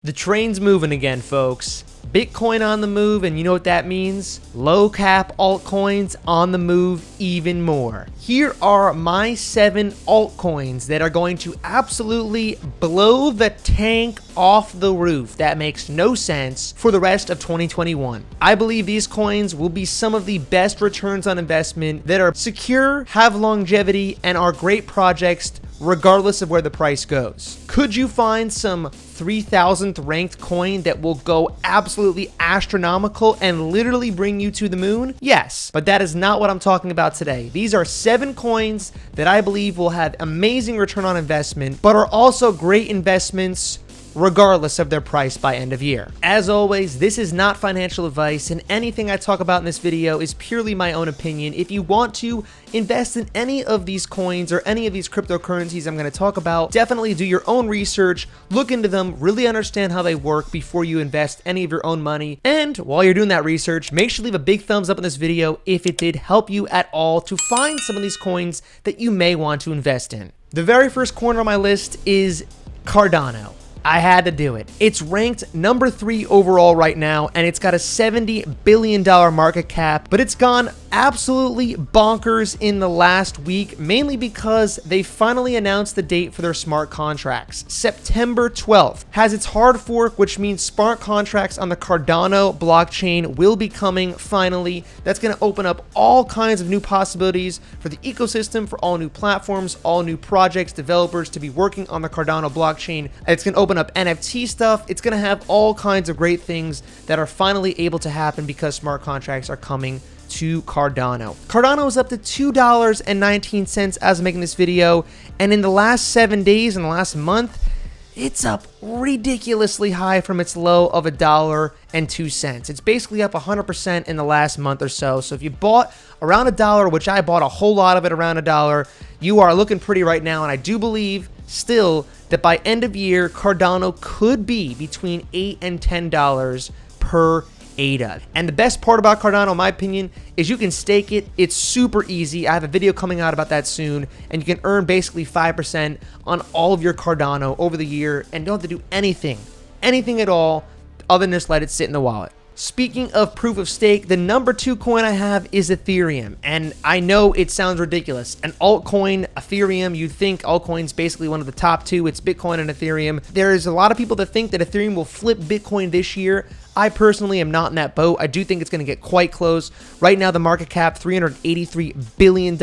The train's moving again, folks. Bitcoin on the move, and you know what that means? Low cap altcoins on the move even more. Here are my 7 altcoins that are going to absolutely blow the tank off the roof. That makes no sense for the rest of 2021. I believe these coins will be some of the best returns on investment that are secure, have longevity, and are great projects regardless of where the price goes. Could you find some 3000th ranked coin that will go absolutely astronomical and literally bring you to the moon? Yes, but that is not what I'm talking about today. These are 7 coins that I believe will have amazing return on investment, but are also great investments regardless of their price by end of year. As always, this is not financial advice, and anything I talk about in this video is purely my own opinion. If you want to invest in any of these coins or any of these cryptocurrencies I'm going to talk about, definitely do your own research, look into them, really understand how they work before you invest any of your own money. And while you're doing that research, make sure to leave a big thumbs up on this video if it did help you at all to find some of these coins that you may want to invest in. The very first coin on my list is Cardano. I had to do it. It's ranked number 3 overall right now, and it's got a $70 billion market cap, but it's gone absolutely bonkers in the last week, mainly because they finally announced the date for their smart contracts. September 12th has its hard fork, which means smart contracts on the Cardano blockchain will be coming finally. That's going to open up all kinds of new possibilities for the ecosystem, for all new platforms, all new projects, developers to be working on the Cardano blockchain. It's going to open up NFT stuff. It's going to have all kinds of great things that are finally able to happen because smart contracts are coming to Cardano. Cardano is up to $2.19 as of making this video, and in the last 7 days, in the last month, it's up ridiculously high from its low of $1.02. It's basically up 100% in the last month or so. So if you bought around $1, which I bought a whole lot of it around $1, you are looking pretty right now, and I do believe still that by end of year, Cardano could be between $8 and $10 per ADA. And the best part about Cardano, in my opinion, is you can stake it. It's super easy. I have a video coming out about that soon, and you can earn basically 5% on all of your Cardano over the year and don't have to do anything at all other than just let it sit in the wallet. Speaking of proof of stake, the number 2 coin I have is Ethereum, and I know it sounds ridiculous. An altcoin, Ethereum, you'd think altcoin's basically one of the top 2. It's Bitcoin and Ethereum. There's a lot of people that think that Ethereum will flip Bitcoin this year. I personally am not in that boat. I do think it's going to get quite close. Right now, the market cap, $383 billion,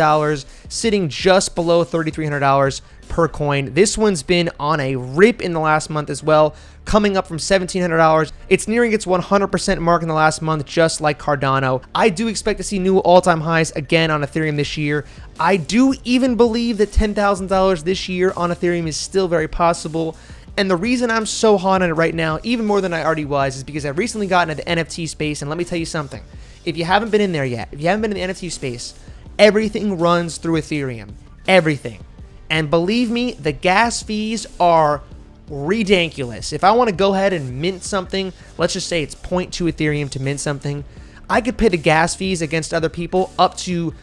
sitting just below $3,300 per coin. This one's been on a rip in the last month as well, coming up from $1,700. It's nearing its 100% mark in the last month, just like Cardano. I do expect to see new all-time highs again on Ethereum this year. I do even believe that $10,000 this year on Ethereum is still very possible. And the reason I'm so hot on it right now, even more than I already was, is because I've recently gotten into the NFT space, and let me tell you something. If you haven't been in there yet, if you haven't been in the NFT space, everything runs through Ethereum. Everything. And believe me, the gas fees are ridiculous. If I want to go ahead and mint something, let's just say it's 0.2 Ethereum to mint something, I could pay the gas fees against other people up to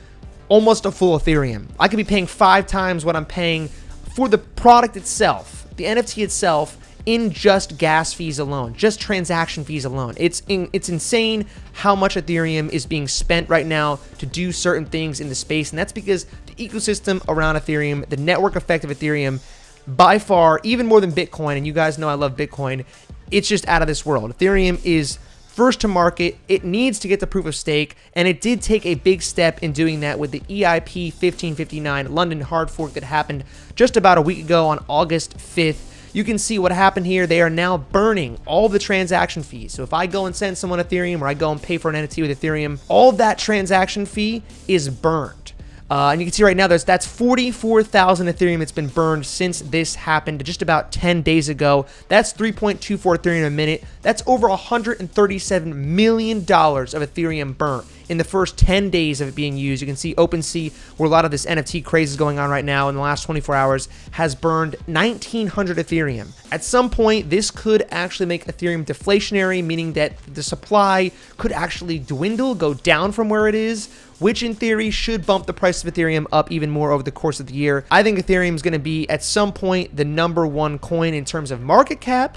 almost a full Ethereum. I could be paying 5 times what I'm paying for the product itself, the NFT itself, in just gas fees alone, just transaction fees alone. It's insane how much Ethereum is being spent right now to do certain things in the space, and that's because the ecosystem around Ethereum, the network effect of Ethereum, by far, even more than Bitcoin, and you guys know I love Bitcoin, it's just out of this world. Ethereum is first to market. It needs to get the proof of stake, and it did take a big step in doing that with the EIP 1559 London hard fork that happened just about a week ago on August 5th. You can see what happened here. They are now burning all the transaction fees. So if I go and send someone Ethereum, or I go and pay for an NFT with Ethereum, all of that transaction fee is burned. And you can see right now that's 44,000 Ethereum that's been burned since this happened just about 10 days ago. That's 3.24 Ethereum a minute. That's over $137 million of Ethereum burnt in the first 10 days of it being used. You can see OpenSea, where a lot of this NFT craze is going on right now in the last 24 hours, has burned 1,900 Ethereum. At some point, this could actually make Ethereum deflationary, meaning that the supply could actually dwindle, go down from where it is, which in theory should bump the price of Ethereum up even more over the course of the year. I think Ethereum is going to be at some point the #1 coin in terms of market cap,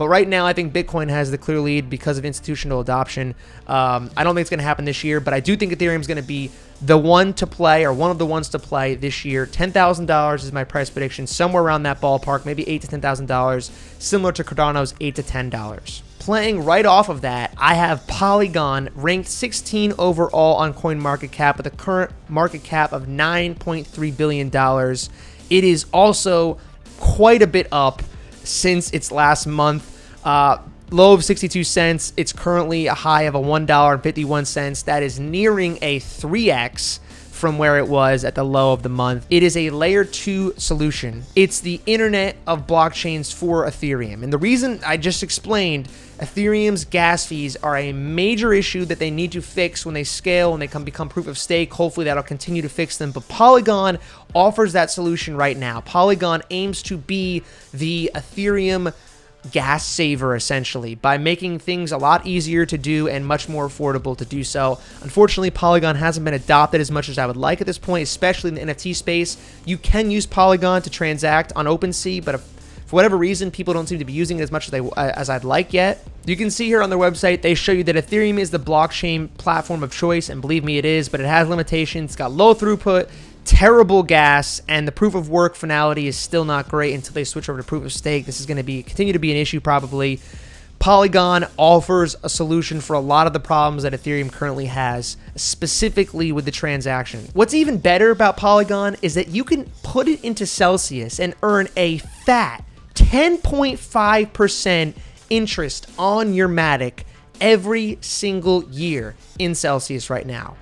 But right now, I think Bitcoin has the clear lead because of institutional adoption. I don't think it's going to happen this year, but I do think Ethereum is going to be the one to play, or one of the ones to play this year. $10,000 is my price prediction, somewhere around that ballpark, maybe $8,000 to $10,000, similar to Cardano's $8 to $10. Playing right off of that, I have Polygon ranked 16 overall on CoinMarketCap with a current market cap of $9.3 billion. It is also quite a bit up since its last month. Low of 62 cents. It's currently a high of a $1.51. That is nearing a 3x from where it was at the low of the month. It is a layer 2 solution. It's the internet of blockchains for Ethereum. And the reason I just explained, Ethereum's gas fees are a major issue that they need to fix when they scale and they become proof of stake. Hopefully that'll continue to fix them. But Polygon offers that solution right now. Polygon aims to be the Ethereum gas saver, essentially, by making things a lot easier to do and much more affordable to do so. Unfortunately, Polygon hasn't been adopted as much as I would like at this point, especially in the NFT space. You can use Polygon to transact on OpenSea, but for whatever reason, people don't seem to be using it as much as I'd like yet. You can see here on their website, they show you that Ethereum is the blockchain platform of choice, and believe me, it is, but it has limitations. It's got low throughput, terrible gas, and the proof of work finality is still not great until they switch over to proof of stake. This is going to continue to be an issue probably. Polygon offers a solution for a lot of the problems that Ethereum currently has, specifically with the transaction. What's even better about Polygon is that you can put it into Celsius and earn a fat 10.5% interest on your Matic every single year in Celsius right now.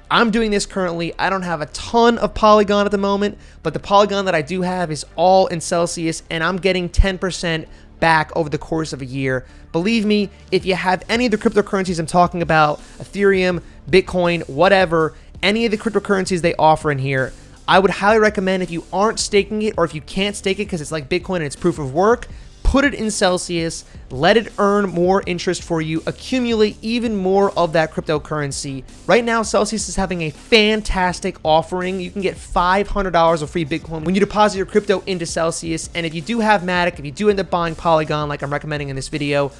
I'm doing this currently. I don't have a ton of Polygon at the moment, but the Polygon that I do have is all in Celsius, and I'm getting 10% back over the course of a year. Believe me, if you have any of the cryptocurrencies I'm talking about, Ethereum, Bitcoin, whatever, any of the cryptocurrencies they offer in here, I would highly recommend, if you aren't staking it, or if you can't stake it because it's like Bitcoin and it's proof of work, put it in Celsius, let it earn more interest for you, accumulate even more of that cryptocurrency. Right now, Celsius is having a fantastic offering. You can get $500 of free Bitcoin when you deposit your crypto into Celsius. And if you do have Matic, if you do end up buying Polygon like I'm recommending in this video,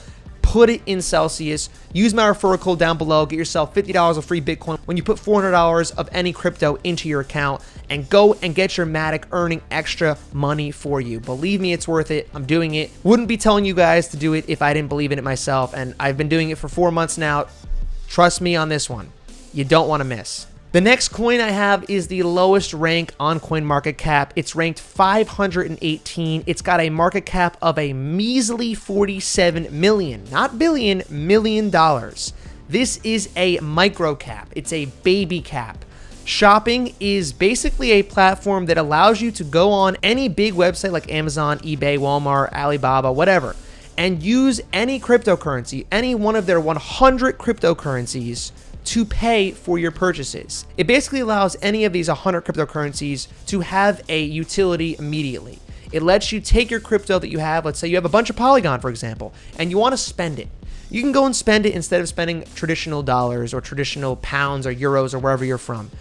put it in Celsius. Use my referral code down below. Get yourself $50 of free Bitcoin when you put $400 of any crypto into your account, and go and get your Matic earning extra money for you. Believe me, it's worth it. I'm doing it. Wouldn't be telling you guys to do it if I didn't believe in it myself, and I've been doing it for 4 months now. Trust me on this one. You don't want to miss. The next coin I have is the lowest rank on CoinMarketCap. It's ranked 518. It's got a market cap of a measly 47 million, not billion, $million. This is a micro cap. It's a baby cap. Shopping is basically a platform that allows you to go on any big website like Amazon, eBay, Walmart, Alibaba, whatever, and use any cryptocurrency, any one of their 100 cryptocurrencies, to pay for your purchases. It basically allows any of these 100 cryptocurrencies to have a utility immediately. It lets you take your crypto that you have, let's say you have a bunch of Polygon, for example, and you want to spend it. You can go and spend it instead of spending traditional dollars or traditional pounds or euros or wherever you're from.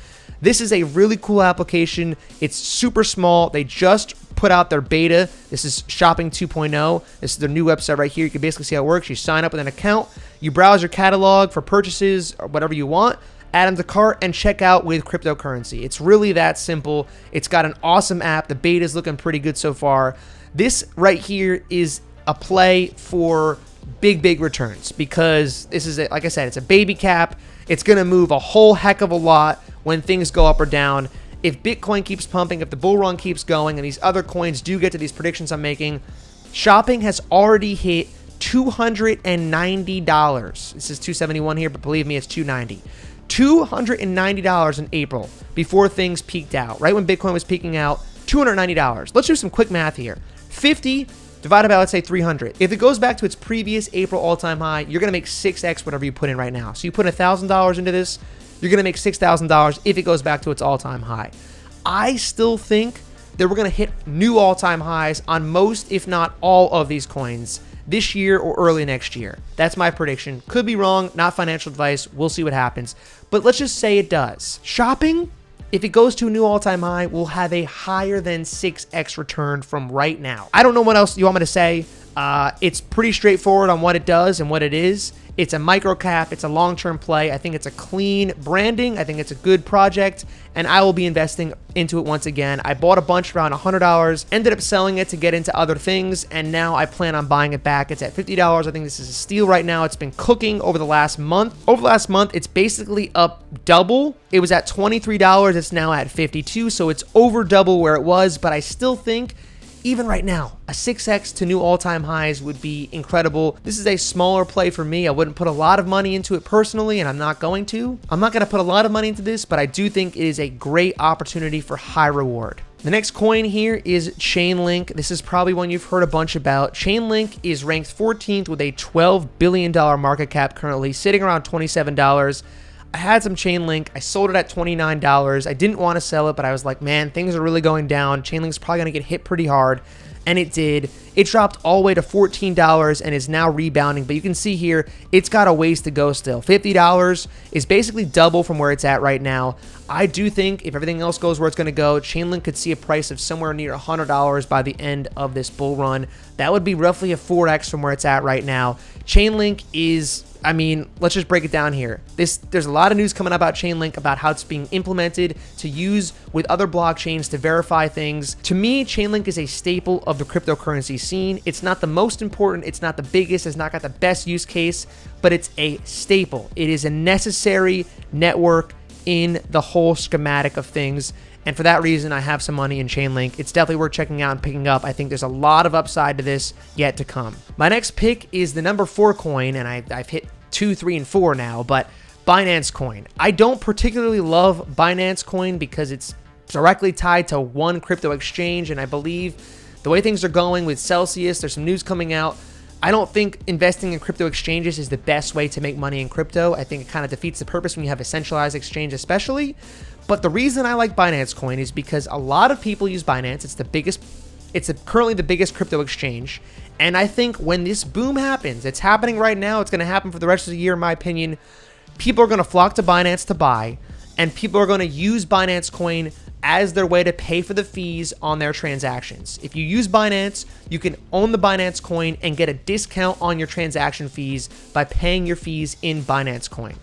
This is a really cool application. It's super small. They just put out their beta. This is Shopping 2.0. This is their new website right here. You can basically see how it works. You sign up with an account, you browse your catalog for purchases or whatever you want, add them to cart, and check out with cryptocurrency. It's really that simple. It's got an awesome app. The beta is looking pretty good so far. This right here is a play for big returns, because this is, like I said, it's a baby cap. It's going to move a whole heck of a lot when things go up or down. If Bitcoin keeps pumping, if the bull run keeps going, and these other coins do get to these predictions I'm making, Shopping has already hit $290. This is $271 here, but believe me, it's $290. $290 in April before things peaked out. Right when Bitcoin was peaking out, $290. Let's do some quick math here. 50 divided by, let's say, 300. If it goes back to its previous April all-time high, you're going to make 6x whatever you put in right now. So you put $1,000 into this, you're going to make $6,000 if it goes back to its all-time high. I still think that we're going to hit new all-time highs on most, if not all, of these coins this year or early next year. That's my prediction. Could be wrong, not financial advice. We'll see what happens. But let's just say it does. Shopping, if it goes to a new all-time high, will have a higher than 6x return from right now. I don't know what else you want me to say. It's pretty straightforward on what it does and what it is. It's a micro cap. It's a long-term play. I think it's a clean branding. I think it's a good project, and I will be investing into it once again. I bought a bunch around $100, ended up selling it to get into other things, and now I plan on buying it back. It's at $50. I think this is a steal right now. It's been cooking over the last month. Over the last month, it's basically up double. It was at $23. It's now at $52, so it's over double where it was, but I still think even right now, a 6x to new all-time highs would be incredible. This is a smaller play for me. I wouldn't put a lot of money into it personally, and I'm not going to. I'm not going to put a lot of money into this, but I do think it is a great opportunity for high reward. The next coin here is Chainlink. This is probably one you've heard a bunch about. Chainlink is ranked 14th with a $12 billion market cap currently, sitting around $27. I had some Chainlink. I sold it at $29. I didn't want to sell it, but I was like, man, things are really going down. Chainlink's probably going to get hit pretty hard. And it did. It dropped all the way to $14 and is now rebounding. But you can see here, it's got a ways to go still. $50 is basically double from where it's at right now. I do think if everything else goes where it's going to go, Chainlink could see a price of somewhere near $100 by the end of this bull run. That would be roughly a 4x from where it's at right now. Chainlink is, I mean, let's just break it down here. There's a lot of news coming about Chainlink, about how it's being implemented to use with other blockchains to verify things. To me, Chainlink is a staple of the cryptocurrency scene. It's not the most important, it's not the biggest, it's not got the best use case, but it's a staple. It is a necessary network in the whole schematic of things. And for that reason, I have some money in Chainlink. It's definitely worth checking out and picking up. I think there's a lot of upside to this yet to come. My next pick is the number 4 coin, and I've hit 2, 3, and 4 now, but Binance Coin. I don't particularly love Binance Coin because it's directly tied to one crypto exchange, and I believe the way things are going with Celsius, there's some news coming out. I don't think investing in crypto exchanges is the best way to make money in crypto. I think it kind of defeats the purpose when you have a centralized exchange especially. But the reason I like Binance Coin is because a lot of people use Binance. It's currently the biggest crypto exchange. And I think when this boom happens, it's happening right now, it's going to happen for the rest of the year in my opinion, people are going to flock to Binance to buy, and people are going to use Binance Coin as their way to pay for the fees on their transactions. If you use Binance, you can own the Binance Coin and get a discount on your transaction fees by paying your fees in Binance Coin.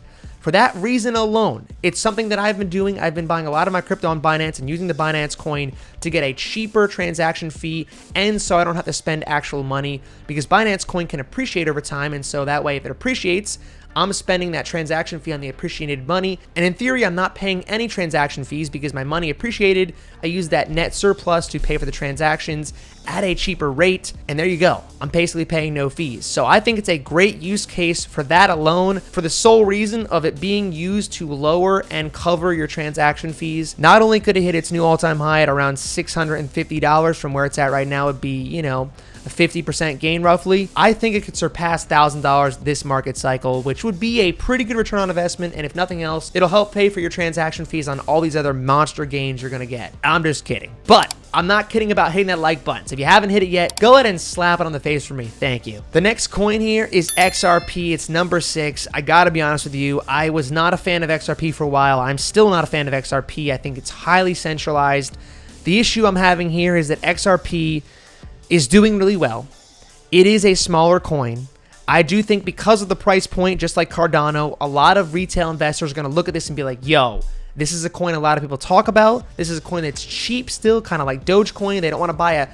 For that reason alone, it's something that I've been doing. I've been buying a lot of my crypto on Binance and using the Binance Coin to get a cheaper transaction fee, and so I don't have to spend actual money because Binance Coin can appreciate over time, and so that way if it appreciates, I'm spending that transaction fee on the appreciated money, and in theory, I'm not paying any transaction fees because my money appreciated. I use that net surplus to pay for the transactions at a cheaper rate, and there you go. I'm basically paying no fees. So I think it's a great use case for that alone, for the sole reason of it being used to lower and cover your transaction fees. Not only could it hit its new all-time high at around $650 from where it's at right now, it'd be, you know, a 50% gain roughly. I think it could surpass $1,000 this market cycle, which would be a pretty good return on investment, and if nothing else, it'll help pay for your transaction fees on all these other monster gains you're gonna get. I'm just kidding. But I'm not kidding about hitting that like button. So if you haven't hit it yet, go ahead and slap it on the face for me. Thank you. The next coin here is XRP. It's number 6. I gotta be honest with you, I was not a fan of XRP for a while. I'm still not a fan of XRP. I think it's highly centralized. The issue I'm having here is that XRP is doing really well. It is a smaller coin. I do think because of the price point, just like Cardano, a lot of retail investors are going to look at this and be like, yo, this is a coin a lot of people talk about. This is a coin that's cheap still, kind of like Dogecoin. They don't want to buy a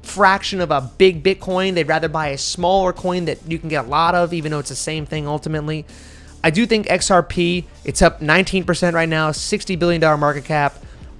fraction of a big Bitcoin. They'd rather buy a smaller coin that you can get a lot of, even though it's the same thing ultimately. I do think XRP, it's up 19% right now, $60 billion market cap.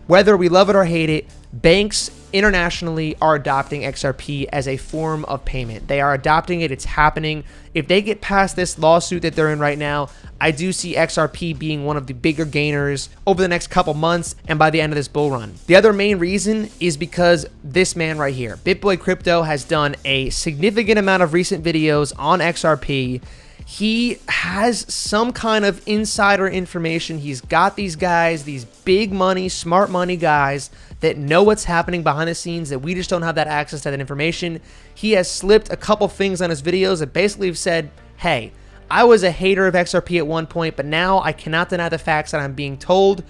Whether we love it or hate it, banks internationally are adopting XRP as a form of payment. They are adopting it. It's happening. If they get past this lawsuit that they're in right now, I do see XRP being one of the bigger gainers over the next couple months and by the end of this bull run. The other main reason is because this man right here, BitBoy Crypto, has done a significant amount of recent videos on XRP. He has some kind of insider information. He's got these guys, these big money, smart money guys that know what's happening behind the scenes, that we just don't have that access to that information. He has slipped a couple things on his videos that basically have said, hey, I was a hater of XRP at one point, but now I cannot deny the facts that I'm being told.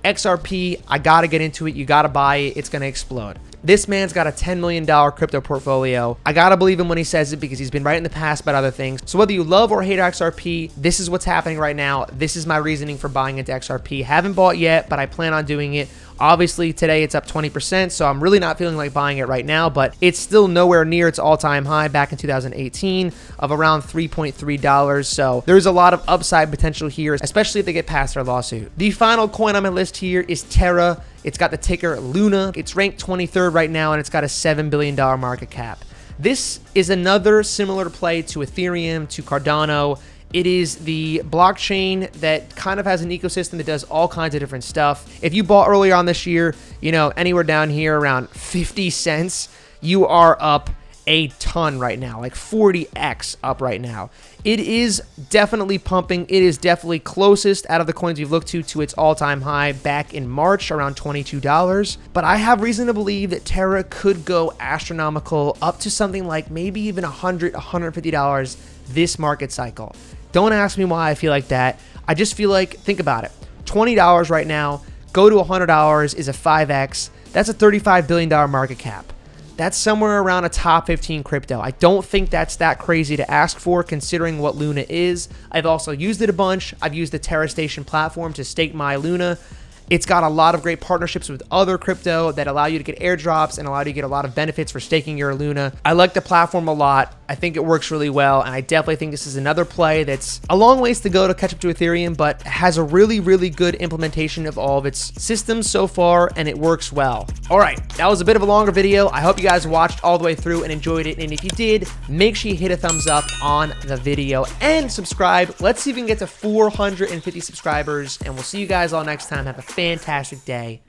XRP, I gotta get into it. You gotta buy it. It's gonna explode. This man's got a $10 million crypto portfolio. I gotta believe him when he says it because he's been right in the past about other things. So whether you love or hate XRP, this is what's happening right now. This is my reasoning for buying into XRP. Haven't bought yet, but I plan on doing it. Obviously, today it's up 20%, so I'm really not feeling like buying it right now, but it's still nowhere near its all-time high back in 2018 of around $3.3. So there's a lot of upside potential here, especially if they get past their lawsuit. The final coin on my list here is Terra. It's got the ticker Luna. It's ranked 23rd right now, and it's got a $7 billion market cap. This is another similar play to Ethereum, to Cardano. It is the blockchain that kind of has an ecosystem that does all kinds of different stuff. If you bought earlier on this year, you know, anywhere down here around 50 cents, you are up a ton right now, like 40x up right now. It is definitely pumping. It is definitely closest out of the coins we've looked to its all-time high back in March, around $22. But I have reason to believe that Terra could go astronomical up to something like maybe even $100, $150 this market cycle. Don't ask me why I feel like that. I just feel like, think about it. $20 right now, go to $100 is a 5x. That's a $35 billion market cap. That's somewhere around a top 15 crypto. I don't think that's that crazy to ask for considering what Luna is. I've also used it a bunch. I've used the Terra Station platform to stake my Luna. It's got a lot of great partnerships with other crypto that allow you to get airdrops and allow you to get a lot of benefits for staking your Luna. I like the platform a lot. I think it works really well, and I definitely think this is another play that's a long ways to go to catch up to Ethereum, but has a really, really good implementation of all of its systems so far, and it works well. All right, that was a bit of a longer video. I hope you guys watched all the way through and enjoyed it, and if you did, make sure you hit a thumbs up on the video and subscribe. Let's see if we can get to 450 subscribers, and we'll see you guys all next time. Have a fantastic day.